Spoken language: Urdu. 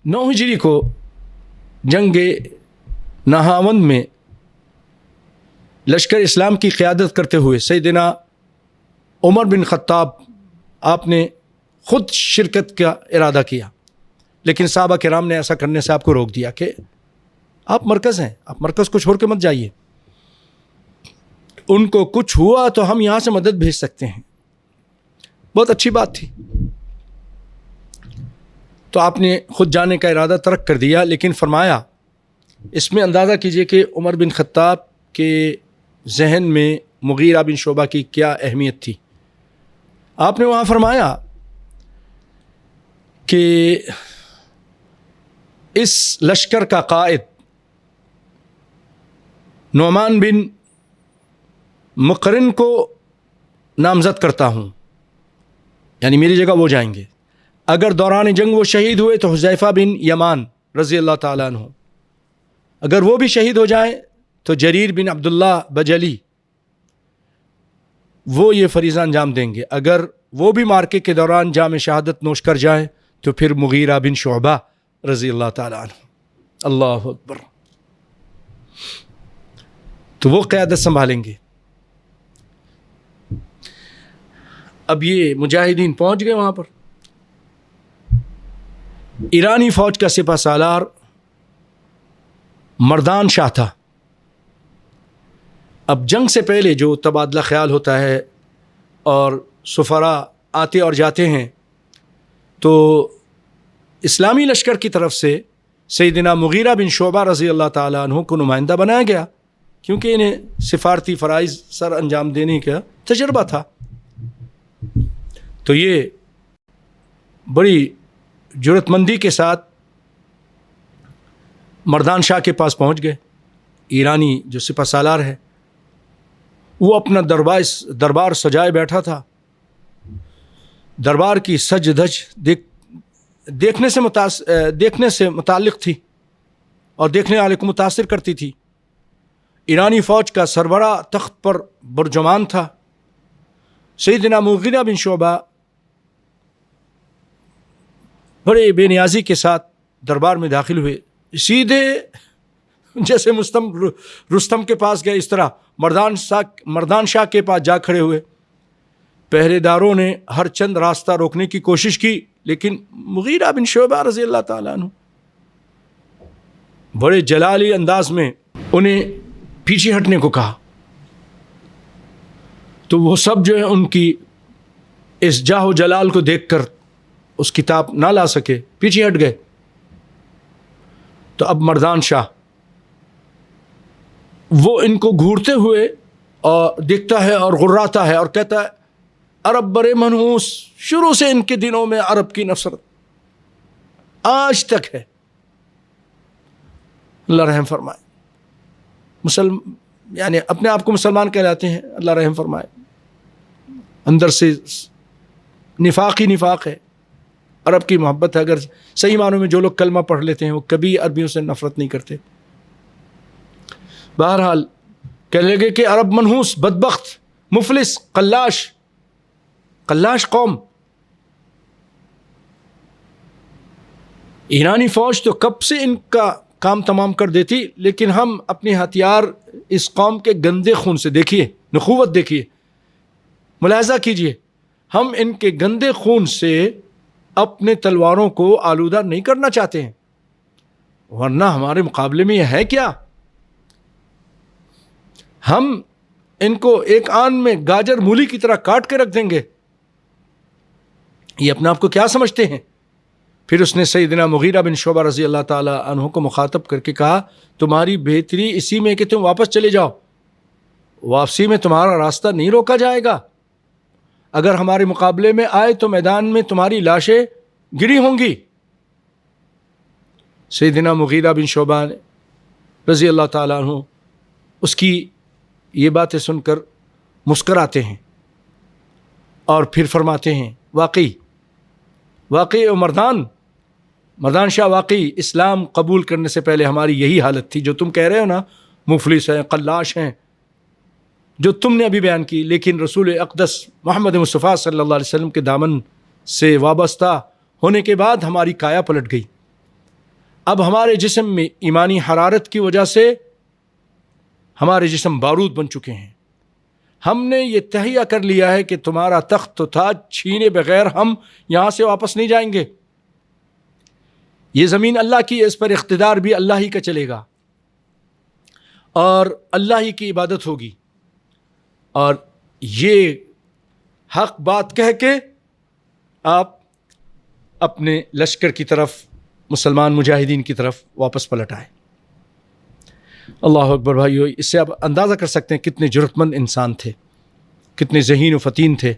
9 ہجری کو جنگ نہاوند میں لشکر اسلام کی قیادت کرتے ہوئے سیدنا عمر بن خطاب آپ نے خود شرکت کا ارادہ کیا، لیکن صحابہ کرام نے ایسا کرنے سے آپ کو روک دیا کہ آپ مرکز ہیں، آپ مرکز کو چھوڑ کے مت جائیے، ان کو کچھ ہوا تو ہم یہاں سے مدد بھیج سکتے ہیں۔ بہت اچھی بات تھی، تو آپ نے خود جانے کا ارادہ ترک کر دیا، لیکن فرمایا، اس میں اندازہ کیجئے کہ عمر بن خطاب کے ذہن میں مغیرہ بن شعبہ کی کیا اہمیت تھی۔ آپ نے وہاں فرمایا کہ اس لشکر کا قائد نعمان بن مقرن کو نامزد کرتا ہوں، یعنی میری جگہ وہ جائیں گے۔ اگر دوران جنگ وہ شہید ہوئے تو حذیفہ بن یمان رضی اللہ تعالیٰ عنہ، اگر وہ بھی شہید ہو جائیں تو جریر بن عبداللہ بجلی وہ یہ فریضہ انجام دیں گے، اگر وہ بھی مارکے کے دوران جام شہادت نوش کر جائیں تو پھر مغیرہ بن شعبہ رضی اللہ تعالیٰ عنہ۔ اللہ اکبر، تو وہ قیادت سنبھالیں گے۔ اب یہ مجاہدین پہنچ گئے وہاں پر۔ ایرانی فوج کا سپہ سالار مردان شاہ تھا۔ اب جنگ سے پہلے جو تبادلہ خیال ہوتا ہے اور سفراء آتے اور جاتے ہیں، تو اسلامی لشکر کی طرف سے سیدنا مغیرہ بن شعبہ رضی اللہ تعالیٰ عنہ کو نمائندہ بنایا گیا، کیونکہ انہیں سفارتی فرائض سر انجام دینے کا تجربہ تھا۔ تو یہ بڑی جرأت مندی کے ساتھ مردان شاہ کے پاس پہنچ گئے۔ ایرانی جو سپہ سالار ہے وہ اپنا دربار سجائے بیٹھا تھا، دربار کی سج دھج دیکھنے سے متعلق تھی اور دیکھنے والے کو متاثر کرتی تھی۔ ایرانی فوج کا سربراہ تخت پر برجمان تھا۔ سیدنا مغیرہ بن شعبہ بڑے بے نیازی کے ساتھ دربار میں داخل ہوئے، سیدھے جیسے رستم کے پاس گئے اس طرح مردان شاہ کے پاس جا کھڑے ہوئے۔ پہرے داروں نے ہر چند راستہ روکنے کی کوشش کی، لیکن مغیرہ بن شعبہ رضی اللہ تعالیٰ عنہ بڑے جلالی انداز میں انہیں پیچھے ہٹنے کو کہا، تو وہ سب جو ہے ان کی اس جاہ و جلال کو دیکھ کر اس کتاب نہ لا سکے، پیچھے ہٹ گئے۔ تو اب مردان شاہ وہ ان کو گھورتے ہوئے اور دیکھتا ہے اور غراتا ہے اور کہتا ہے، عرب برے منحوس، شروع سے ان کے دنوں میں عرب کی نفرت آج تک ہے، اللہ رحم فرمائے۔ یعنی اپنے آپ کو مسلمان کہلاتے ہیں، اللہ رحم فرمائے، اندر سے نفاق ہی نفاق ہے، عرب کی محبت ہے۔ اگر صحیح معنوں میں جو لوگ کلمہ پڑھ لیتے ہیں وہ کبھی عربیوں سے نفرت نہیں کرتے۔ بہرحال کہنے لگے کہ عرب منحوس، بدبخت، مفلس، قلاش قوم۔ ایرانی فوج تو کب سے ان کا کام تمام کر دیتی، لیکن ہم اپنے ہتھیار اس قوم کے گندے خون سے، دیکھیے نخوت، دیکھیے ملاحظہ کیجئے، ہم ان کے گندے خون سے اپنے تلواروں کو آلودہ نہیں کرنا چاہتے ہیں، ورنہ ہمارے مقابلے میں یہ ہے کیا؟ ہم ان کو ایک آن میں گاجر مولی کی طرح کاٹ کے رکھ دیں گے۔ یہ اپنے آپ کو کیا سمجھتے ہیں؟ پھر اس نے سیدنا مغیرہ بن شعبہ رضی اللہ تعالی عنہ کو مخاطب کر کے کہا، تمہاری بہتری اسی میں کہ تم واپس چلے جاؤ، واپسی میں تمہارا راستہ نہیں روکا جائے گا، اگر ہمارے مقابلے میں آئے تو میدان میں تمہاری لاشیں گری ہوں گی۔ سیدنا مغیرہ بن شعبہ رضی اللہ تعالیٰ عنہ اس کی یہ باتیں سن کر مسکراتے ہیں اور پھر فرماتے ہیں، واقعی مردان شاہ، واقعی اسلام قبول کرنے سے پہلے ہماری یہی حالت تھی جو تم کہہ رہے ہو نا، مفلس ہیں، قلاش ہیں، جو تم نے ابھی بیان کی، لیکن رسول اقدس محمد مصطفیٰ صلی اللہ علیہ وسلم کے دامن سے وابستہ ہونے کے بعد ہماری کایا پلٹ گئی، اب ہمارے جسم میں ایمانی حرارت کی وجہ سے ہمارے جسم بارود بن چکے ہیں. ہم نے یہ تہیہ کر لیا ہے کہ تمہارا تخت و تاج چھینے بغیر ہم یہاں سے واپس نہیں جائیں گے. یہ زمین اللہ کی ہے، اس پر اقتدار بھی اللہ ہی کا چلے گا اور اللہ ہی کی عبادت ہوگی. اور یہ حق بات کہہ کے آپ اپنے لشکر کی طرف، مسلمان مجاہدین کی طرف واپس پلٹ آئے. اللہ اکبر بھائیو، اس سے آپ اندازہ کر سکتے ہیں کتنے جرأت مند انسان تھے، کتنے ذہین و فتین تھے.